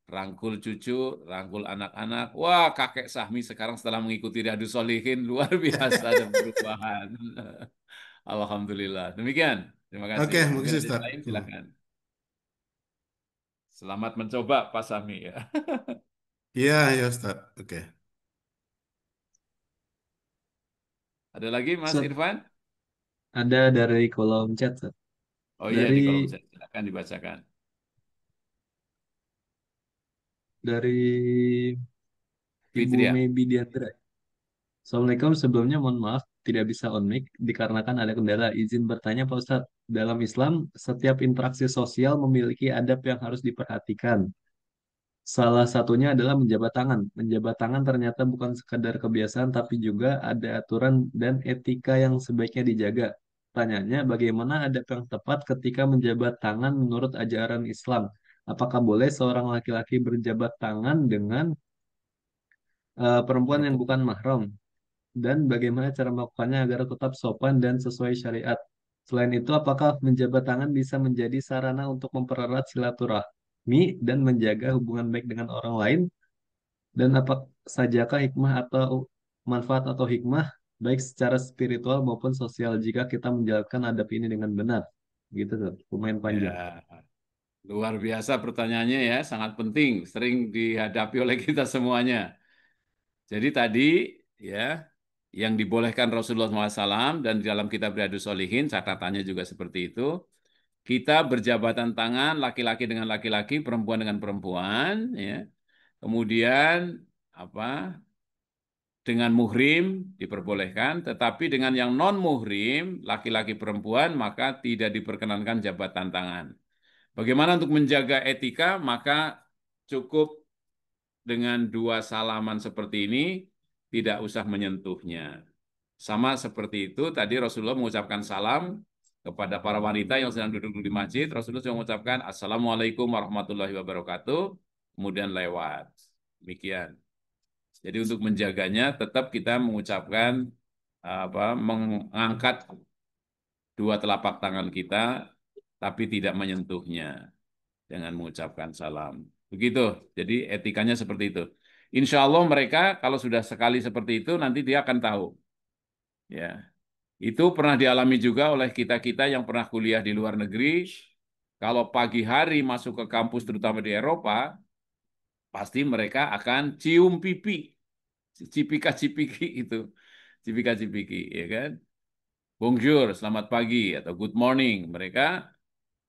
rangkul cucu, rangkul anak-anak. Wah, kakek Sahmi sekarang setelah mengikuti Riyadhus Shalihin luar biasa ada perubahan. Alhamdulillah. Demikian. Terima Oke, kasih. Mungkin makasih ada yang Ustaz. lain, silakan. Selamat mencoba, Pak Sahmi ya. Iya, ya Ustaz. Oke. Ada lagi, Mas Ustaz, Irfan? ada dari kolom chat, Ustaz. Oh iya, Dari di kolom chat. Silakan dibacakan. dari Ibu Fitria. Maybe Diandra. Assalamualaikum, sebelumnya mohon maaf tidak bisa on mic dikarenakan ada kendala. Izin bertanya Pak Ustadz, dalam Islam setiap interaksi sosial memiliki adab yang harus diperhatikan. Salah satunya adalah menjabat tangan. Menjabat tangan ternyata bukan sekadar kebiasaan tapi juga ada aturan dan etika yang sebaiknya dijaga. Tanyanya, bagaimana adab yang tepat ketika menjabat tangan menurut ajaran Islam? Apakah boleh seorang laki-laki berjabat tangan dengan perempuan yang bukan Perempuan. mahram? Dan bagaimana cara melakukannya agar tetap sopan dan sesuai syariat. Selain itu, apakah menjabat tangan bisa menjadi sarana untuk mempererat silaturahmi dan menjaga hubungan baik dengan orang lain? Dan apa sajakah hikmah atau manfaat atau hikmah baik secara spiritual maupun sosial jika kita menjalankan adab ini dengan benar? Gitu tuh, lumayan panjang. Ya, luar biasa pertanyaannya ya, sangat penting, sering dihadapi oleh kita semuanya. Jadi tadi ya, yang dibolehkan Rasulullah SAW dan di dalam kitab Riyadhus Shalihin, catatannya juga seperti itu. Kita berjabatan tangan laki-laki dengan laki-laki, perempuan dengan perempuan, ya. Kemudian apa? Dengan muhrim diperbolehkan, tetapi dengan yang non muhrim, laki-laki perempuan, maka tidak diperkenankan jabatan tangan. Bagaimana untuk menjaga etika? Maka cukup dengan dua salaman seperti ini, tidak usah menyentuhnya. Sama seperti itu, tadi Rasulullah mengucapkan salam kepada para wanita yang sedang duduk di masjid. Rasulullah juga mengucapkan Assalamualaikum warahmatullahi wabarakatuh, kemudian lewat. Demikian. Jadi untuk menjaganya, tetap kita mengucapkan mengangkat dua telapak tangan kita, tapi tidak menyentuhnya dengan mengucapkan salam. Begitu. Jadi etikanya seperti itu. Insya Allah mereka kalau sudah sekali seperti itu, nanti dia akan tahu. Ya, itu pernah dialami juga oleh kita-kita yang pernah kuliah di luar negeri. Kalau pagi hari masuk ke kampus, terutama di Eropa, pasti mereka akan cium pipi, cipika-cipiki itu, cipika-cipiki, ya kan? Bonjour, selamat pagi atau good morning. Mereka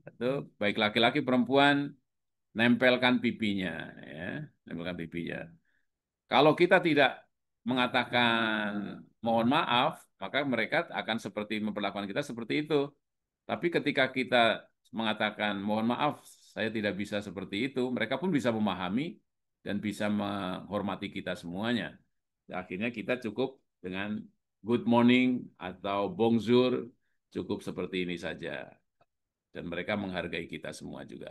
itu baik laki-laki perempuan nempelkan pipinya, ya, nempelkan pipinya. Kalau kita tidak mengatakan mohon maaf, maka mereka akan seperti memperlakukan kita seperti itu. Tapi ketika kita mengatakan mohon maaf, saya tidak bisa seperti itu, mereka pun bisa memahami dan bisa menghormati kita semuanya. Akhirnya kita cukup dengan good morning atau bonjour, cukup seperti ini saja. Dan mereka menghargai kita semua juga.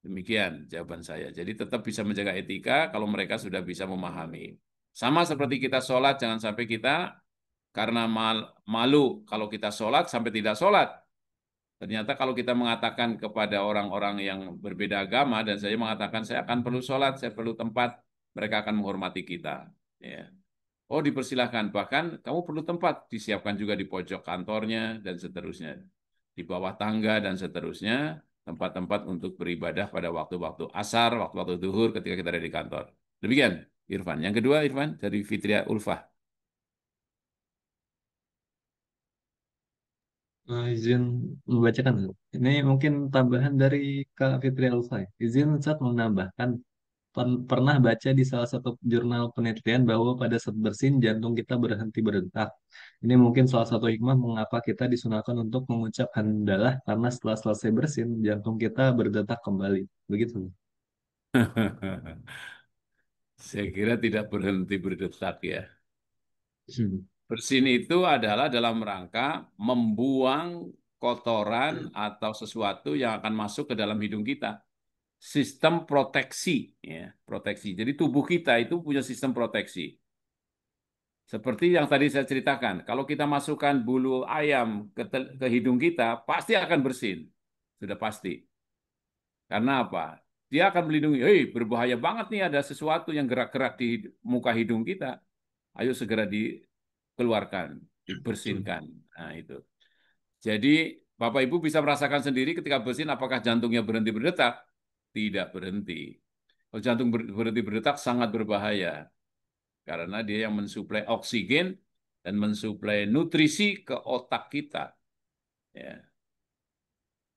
Demikian jawaban saya. Jadi tetap bisa menjaga etika kalau mereka sudah bisa memahami. Sama seperti kita sholat, jangan sampai kita karena malu kalau kita sholat sampai tidak sholat. Ternyata kalau kita mengatakan kepada orang-orang yang berbeda agama dan saya mengatakan saya akan perlu sholat, saya perlu tempat, mereka akan menghormati kita. Ya. Oh dipersilahkan, bahkan kamu perlu tempat, disiapkan juga di pojok kantornya dan seterusnya. Di bawah tangga dan seterusnya, tempat-tempat untuk beribadah pada waktu-waktu asar, waktu-waktu duhur ketika kita ada di kantor. Demikian, Irfan. Yang kedua, Irfan, dari Fitria Ulfah. Izin membacakan. Ini mungkin tambahan dari Kak Fitri Alfa. Izin Ustaz menambahkan. Pernah baca di salah satu jurnal penelitian bahwa pada saat bersin jantung kita berhenti berdetak. Ini mungkin salah satu hikmah mengapa kita disunahkan untuk mengucap hamdalah karena setelah selesai bersin jantung kita berdetak kembali. Begitu. Saya kira tidak berhenti berdetak ya. Hmm. Bersin itu adalah dalam rangka membuang kotoran atau sesuatu yang akan masuk ke dalam hidung kita. Sistem proteksi, ya, proteksi. Jadi tubuh kita itu punya sistem proteksi. Seperti yang tadi saya ceritakan, kalau kita masukkan bulu ayam ke hidung kita, pasti akan bersin. Sudah pasti. Karena apa? Dia akan melindungi, hei berbahaya banget nih ada sesuatu yang gerak-gerak di muka hidung kita. Ayo segera dikeluarkan, Betul. dibersihkan. Nah itu. Jadi Bapak Ibu bisa merasakan sendiri ketika bersin apakah jantungnya berhenti berdetak? Tidak berhenti. Kalau jantung berhenti berdetak sangat berbahaya karena dia yang mensuplai oksigen dan mensuplai nutrisi ke otak kita. Ya.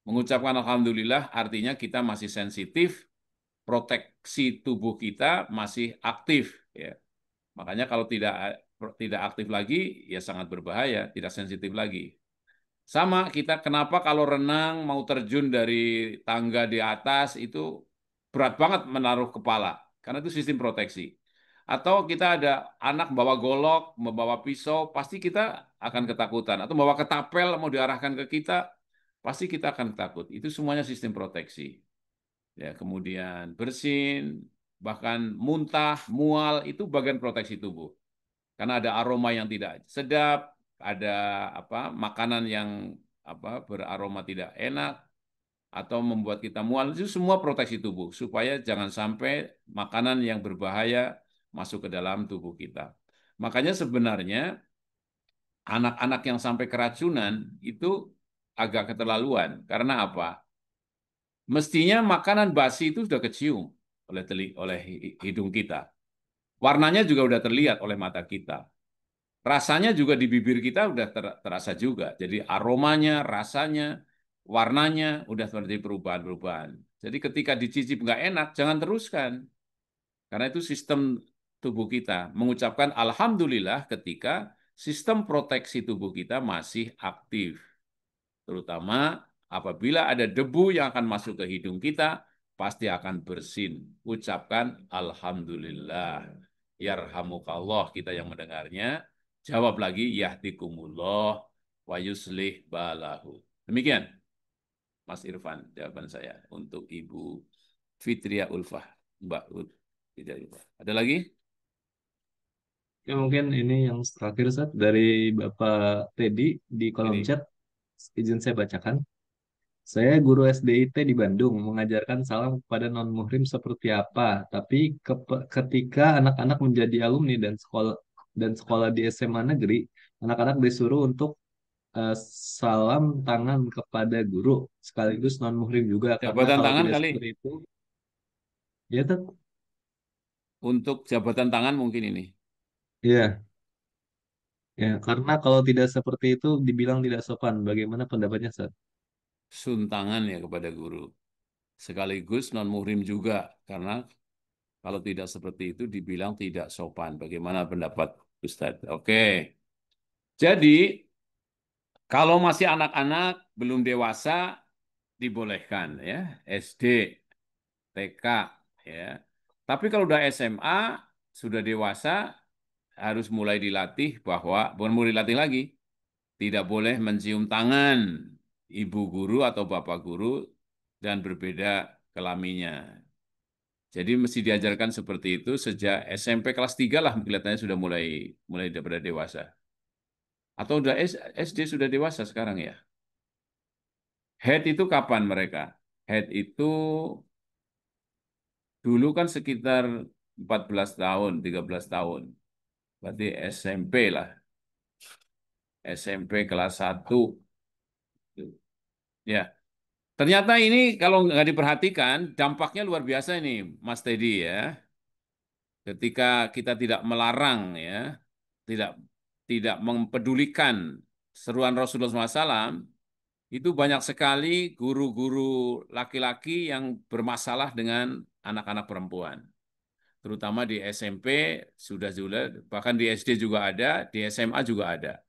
Mengucapkan alhamdulillah artinya kita masih sensitif, proteksi tubuh kita masih aktif. Ya. Makanya kalau tidak aktif lagi, ya sangat berbahaya, tidak sensitif lagi. Sama kita kenapa kalau renang mau terjun dari tangga di atas itu berat banget menaruh kepala karena itu sistem proteksi. Atau kita ada anak bawa golok, membawa pisau, pasti kita akan ketakutan. Atau bawa ketapel mau diarahkan ke kita, pasti kita akan takut. Itu semuanya sistem proteksi. Ya, kemudian bersin, bahkan muntah, mual itu bagian proteksi tubuh. Karena ada aroma yang tidak sedap, ada apa makanan yang beraroma tidak enak atau membuat kita mual itu semua proteksi tubuh supaya jangan sampai makanan yang berbahaya masuk ke dalam tubuh kita. Makanya sebenarnya anak-anak yang sampai keracunan itu agak keterlaluan karena apa? Mestinya makanan basi itu sudah kecium oleh hidung kita. Warnanya juga sudah terlihat oleh mata kita. Rasanya juga di bibir kita udah terasa juga. Jadi aromanya, rasanya, warnanya udah seperti perubahan-perubahan. Jadi ketika dicicip nggak enak, jangan teruskan. Karena itu sistem tubuh kita mengucapkan alhamdulillah ketika sistem proteksi tubuh kita masih aktif. Terutama apabila ada debu yang akan masuk ke hidung kita, pasti akan bersin. Ucapkan alhamdulillah. Yarhamukallah kita yang mendengarnya. Jawab lagi yahdikumullah wa yuslih balahu. Demikian Mas Irfan jawaban saya untuk Ibu Fitria Ulfah. Mbak Fitria Ulfah. Ada lagi? Ya mungkin ini yang terakhir Ustaz, dari Bapak Teddy di kolom Jadi chat, izin saya bacakan. Saya guru SDIT di Bandung, mengajarkan salam kepada non-muhrim seperti apa. Tapi ketika anak-anak menjadi alumni dan sekolah di SMA negeri, anak-anak disuruh untuk eh, salam tangan kepada guru sekaligus non-muhrim juga. Karena jabatan kalau tangan tidak kali. seperti itu, ya tetap, Untuk jabatan tangan mungkin ini. ya, ya. Karena kalau tidak seperti itu dibilang tidak sopan. Bagaimana pendapatnya, Ustaz? Suntangan ya kepada guru. Sekaligus non-muhrim juga. Karena kalau tidak seperti itu dibilang tidak sopan. Bagaimana pendapat Ustadz? Oke. Jadi kalau masih anak-anak, belum dewasa, dibolehkan ya. SD, TK ya. Tapi kalau udah SMA, sudah dewasa, harus mulai dilatih bahwa, bukan mulai dilatih lagi, tidak boleh mencium tangan ibu guru atau bapak guru dan berbeda kelaminnya. Jadi mesti diajarkan seperti itu sejak SMP kelas 3 lah kelihatannya sudah mulai mulai daripada dewasa. Atau udah SD sudah dewasa sekarang ya. Head itu kapan mereka? Head itu dulu kan sekitar 14 tahun, 13 tahun. Berarti SMP lah. SMP kelas 1. Ya, ternyata ini kalau nggak diperhatikan dampaknya luar biasa ini Mas Teddy ya. Ketika kita tidak melarang ya, tidak tidak mempedulikan seruan Rasulullah SAW, itu banyak sekali guru-guru laki-laki yang bermasalah dengan anak-anak perempuan. Terutama di SMP sudah, bahkan di SD juga ada, di SMA juga ada.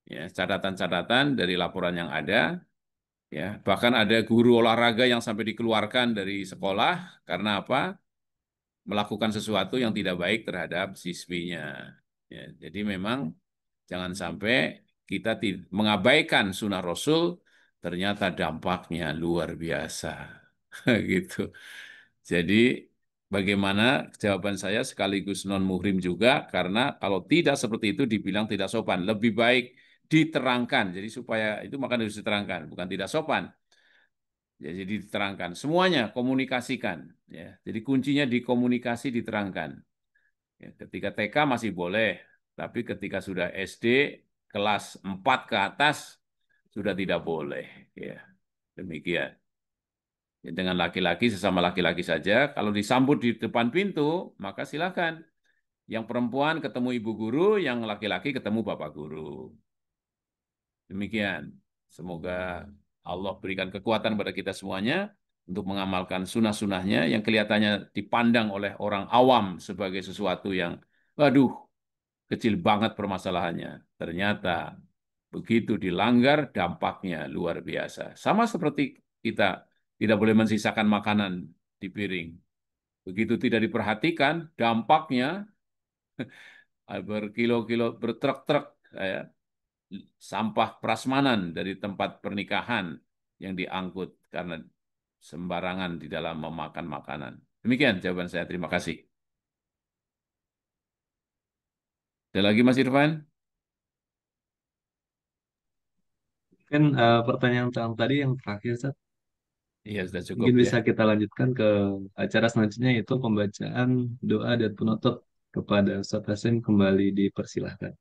Ya, catatan-catatan dari laporan yang ada, ya, bahkan ada guru olahraga yang sampai dikeluarkan dari sekolah karena apa? Melakukan sesuatu yang tidak baik terhadap siswinya. Ya, jadi memang jangan sampai kita mengabaikan sunnah Rasul, ternyata dampaknya luar biasa. Gitu. Jadi Bagaimana jawaban saya sekaligus non muhrim juga karena kalau tidak seperti itu dibilang tidak sopan. Lebih baik diterangkan. Jadi supaya itu maka harus diterangkan, bukan tidak sopan. Ya, jadi diterangkan semuanya, komunikasikan. Ya, jadi kuncinya di komunikasi diterangkan. Ya, ketika TK masih boleh, tapi ketika sudah SD kelas 4 ke atas sudah tidak boleh. Ya, demikian. Ya, dengan laki-laki sesama laki-laki saja. Kalau disambut di depan pintu, maka silakan. Yang perempuan ketemu ibu guru, yang laki-laki ketemu bapak guru. Demikian. Semoga Allah berikan kekuatan pada kita semuanya untuk mengamalkan sunnah-sunnahnya yang kelihatannya dipandang oleh orang awam sebagai sesuatu yang, waduh, kecil banget permasalahannya. Ternyata begitu dilanggar dampaknya luar biasa. Sama seperti kita tidak boleh mensisakan makanan di piring. Begitu tidak diperhatikan, dampaknya berkilo-kilo, bertruk-truk sampah prasmanan dari tempat pernikahan yang diangkut karena sembarangan di dalam memakan makanan. Demikian jawaban saya. Terima kasih. Ada lagi Mas Irfan? Kan pertanyaan tentang tadi yang terakhir, Ustaz. Iya, sudah cukup Mungkin ya. bisa kita lanjutkan ke acara selanjutnya, yaitu pembacaan doa dan penutup kepada Ustaz Hasim, kembali dipersilahkan.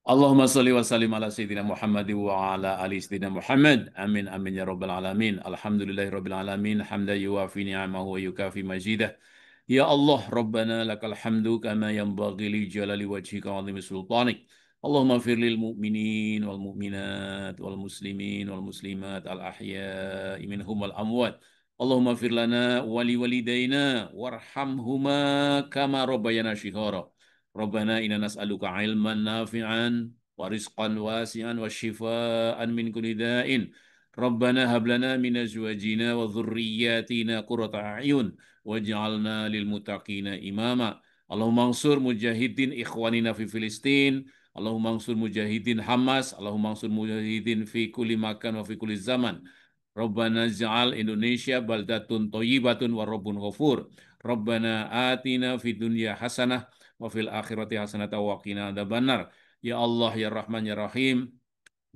Allahumma salli wa sallim ala Sayyidina Muhammad wa ala ali Sayyidina Muhammad. Amin amin ya rabbal alamin. Alhamdulillahi rabbil alamin. Hamda yuwafi ni'amahu wa yukafi majidah. Ya Allah, Rabbana lakal hamdu kama yanbaghi li jalali wajhika wa 'azimi sultanik. Allahumma fir lil mu'minin wal mu'minat wal muslimin wal muslimat al ahya'i minhum wal amwat. Allahumma fir lana wa li walidayna warhamhuma kama rabbayana shighara. Rabbana inna nas'aluka ilman nafi'an wa rizqan wasi'an wa shifaan min kulli da'in. Rabbana hab lana min azwajina wa dhurriyyatina qurrata a'yun waj'alna lil muttaqina imama. Allahumma ansur mujahidin ikhwanina fi Filistin. Allahumma ansur mujahidin Hamas. Allahumma ansur mujahidin fi kulli makan wa fi kulli zaman. Rabbana ja'al Indonesia baldatun thayyibatun wa rabbun ghafur. Rabbana atina fid dunya hasanah wa fil akhirati hasanatan wa qina adzabannar. Ya Allah ya Rahman ya Rahim.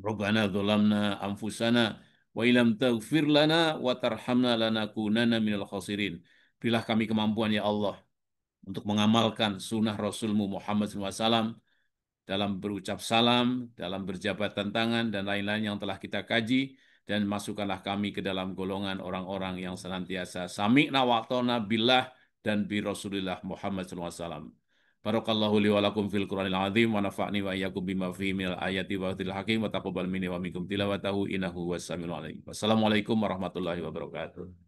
Rabbana dzalamna anfusana wa illam taghfir lana wa tarhamna lanakunanna minal khasirin. Berilah kami kemampuan ya Allah untuk mengamalkan sunnah Rasulmu Muhammad SAW dalam berucap salam, dalam berjabatan tangan, dan lain-lain yang telah kita kaji, dan masukkanlah kami ke dalam golongan orang-orang yang senantiasa sami'na wa ata'na billah dan bi Rasulillah Muhammad SAW. Barakallahu li wa lakum fil Qur'anil azim wa nafa'ni wa iyyakum bima fihi minal ayati wa dhil hakim wa taqabbal minni wa minkum tilawatahu innahu was samiul alim. Wassalamualaikum warahmatullahi wabarakatuh.